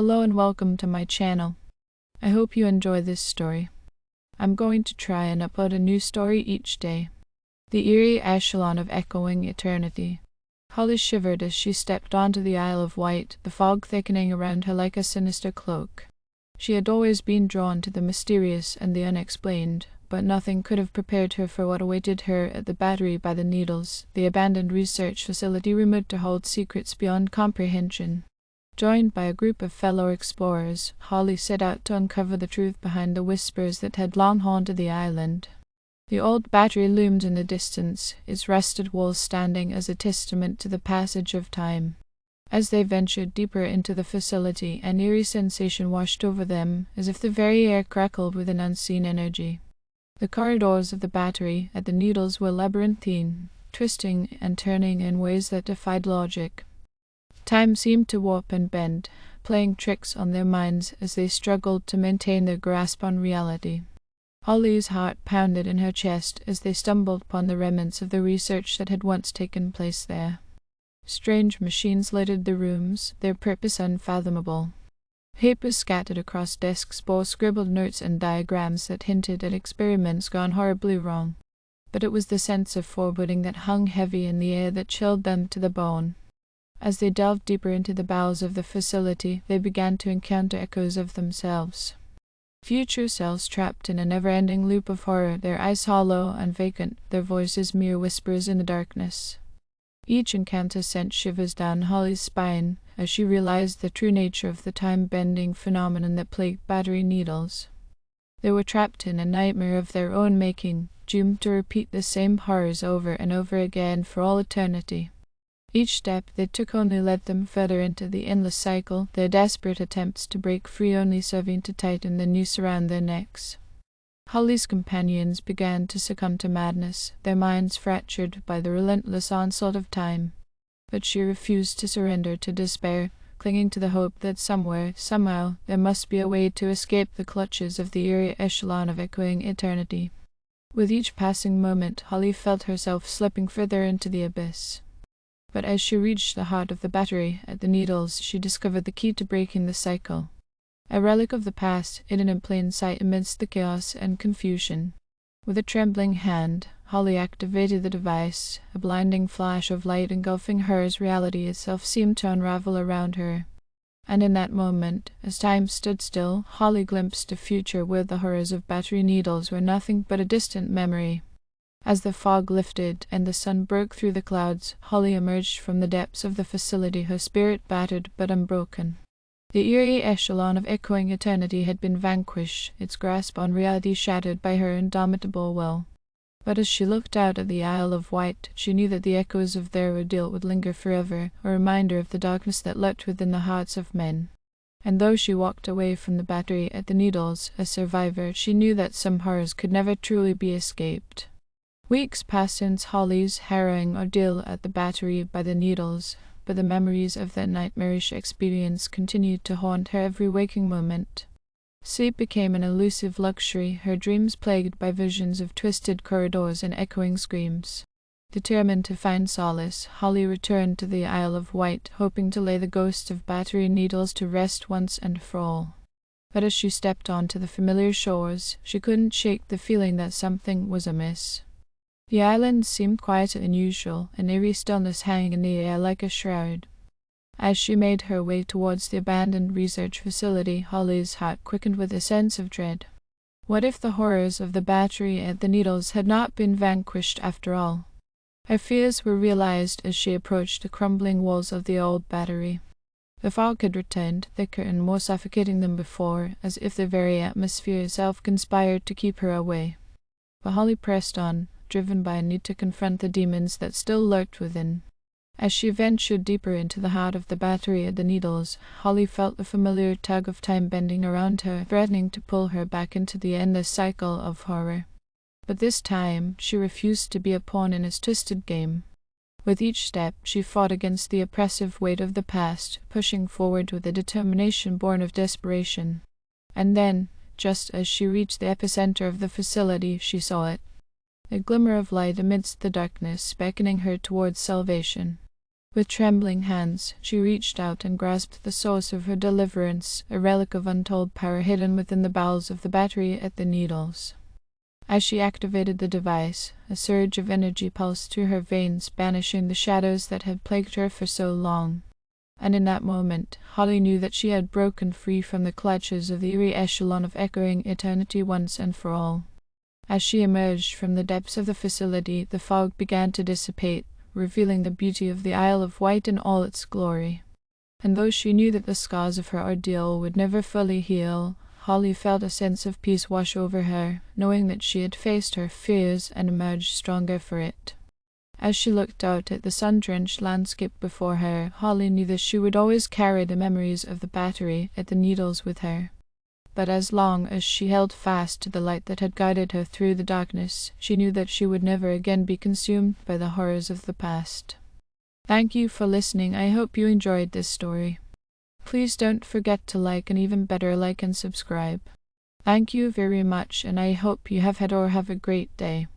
Hello and welcome to my channel. I hope you enjoy this story. I'm going to try and upload a new story each day. The Eerie Echelon of Echoing Eternity. Holly shivered as she stepped onto the Isle of Wight, the fog thickening around her like a sinister cloak. She had always been drawn to the mysterious and the unexplained, but nothing could have prepared her for what awaited her at the Battery by the Needles, the abandoned research facility rumored to hold secrets beyond comprehension. Joined by a group of fellow explorers, Holly set out to uncover the truth behind the whispers that had long haunted the island. The old battery loomed in the distance, its rusted walls standing as a testament to the passage of time. As they ventured deeper into the facility, an eerie sensation washed over them, as if the very air crackled with an unseen energy. The corridors of the Battery at the Needles were labyrinthine, twisting and turning in ways that defied logic. Time seemed to warp and bend, playing tricks on their minds as they struggled to maintain their grasp on reality. Holly's heart pounded in her chest as they stumbled upon the remnants of the research that had once taken place there. Strange machines littered the rooms, their purpose unfathomable. Papers scattered across desks bore scribbled notes and diagrams that hinted at experiments gone horribly wrong. But it was the sense of foreboding that hung heavy in the air that chilled them to the bone. As they delved deeper into the bowels of the facility, they began to encounter echoes of themselves. Future selves trapped in a never-ending loop of horror, their eyes hollow and vacant, their voices mere whispers in the darkness. Each encounter sent shivers down Holly's spine as she realized the true nature of the time-bending phenomenon that plagued Battery Needles. They were trapped in a nightmare of their own making, doomed to repeat the same horrors over and over again for all eternity. Each step they took only led them further into the endless cycle, their desperate attempts to break free only serving to tighten the noose around their necks. Holly's companions began to succumb to madness, their minds fractured by the relentless onslaught of time. But she refused to surrender to despair, clinging to the hope that somewhere, somehow, there must be a way to escape the clutches of the eerie echelon of echoing eternity. With each passing moment, Holly felt herself slipping further into the abyss. But as she reached the heart of the Battery at the Needles, she discovered the key to breaking the cycle. A relic of the past, hidden in plain sight amidst the chaos and confusion. With a trembling hand, Holly activated the device. A blinding flash of light engulfing her as reality itself seemed to unravel around her. And in that moment, as time stood still, Holly glimpsed a future where the horrors of Battery Needles were nothing but a distant memory. As the fog lifted and the sun broke through the clouds, Holly emerged from the depths of the facility, her spirit battered but unbroken. The eerie echelon of echoing eternity had been vanquished, its grasp on reality shattered by her indomitable will. But as she looked out at the Isle of Wight, she knew that the echoes of their ordeal would linger forever, a reminder of the darkness that lurked within the hearts of men. And though she walked away from the Battery at the Needles, a survivor, she knew that some horrors could never truly be escaped. Weeks passed since Holly's harrowing ordeal at the Battery by the Needles, but the memories of that nightmarish experience continued to haunt her every waking moment. Sleep became an elusive luxury, her dreams plagued by visions of twisted corridors and echoing screams. Determined to find solace, Holly returned to the Isle of Wight, hoping to lay the ghost of Battery Needles to rest once and for all. But as she stepped onto the familiar shores, she couldn't shake the feeling that something was amiss. The island seemed quieter than usual, an eerie stillness hanging in the air like a shroud. As she made her way towards the abandoned research facility, Holly's heart quickened with a sense of dread. What if the horrors of the Battery at the Needles had not been vanquished after all? Her fears were realized as she approached the crumbling walls of the old Battery. The fog had returned, thicker and more suffocating than before, as if the very atmosphere itself conspired to keep her away. But Holly pressed on, driven by a need to confront the demons that still lurked within. As she ventured deeper into the heart of the Battery at the Needles, Holly felt the familiar tug of time bending around her, threatening to pull her back into the endless cycle of horror. But this time, she refused to be a pawn in its twisted game. With each step, she fought against the oppressive weight of the past, pushing forward with a determination born of desperation. And then, just as she reached the epicenter of the facility, she saw it. A glimmer of light amidst the darkness, beckoning her towards salvation. With trembling hands, she reached out and grasped the source of her deliverance, a relic of untold power hidden within the bowels of the battery at the Needles. As she activated the device, a surge of energy pulsed through her veins, banishing the shadows that had plagued her for so long. And in that moment, Holly knew that she had broken free from the clutches of the eerie echelon of echoing eternity once and for all. As she emerged from the depths of the facility, the fog began to dissipate, revealing the beauty of the Isle of Wight in all its glory. And though she knew that the scars of her ordeal would never fully heal, Holly felt a sense of peace wash over her, knowing that she had faced her fears and emerged stronger for it. As she looked out at the sun-drenched landscape before her, Holly knew that she would always carry the memories of the battery at the Needles with her. But as long as she held fast to the light that had guided her through the darkness, she knew that she would never again be consumed by the horrors of the past. Thank you for listening. I hope you enjoyed this story. Please don't forget to like, and even better, like and subscribe. Thank you very much, and I hope you have had or have a great day.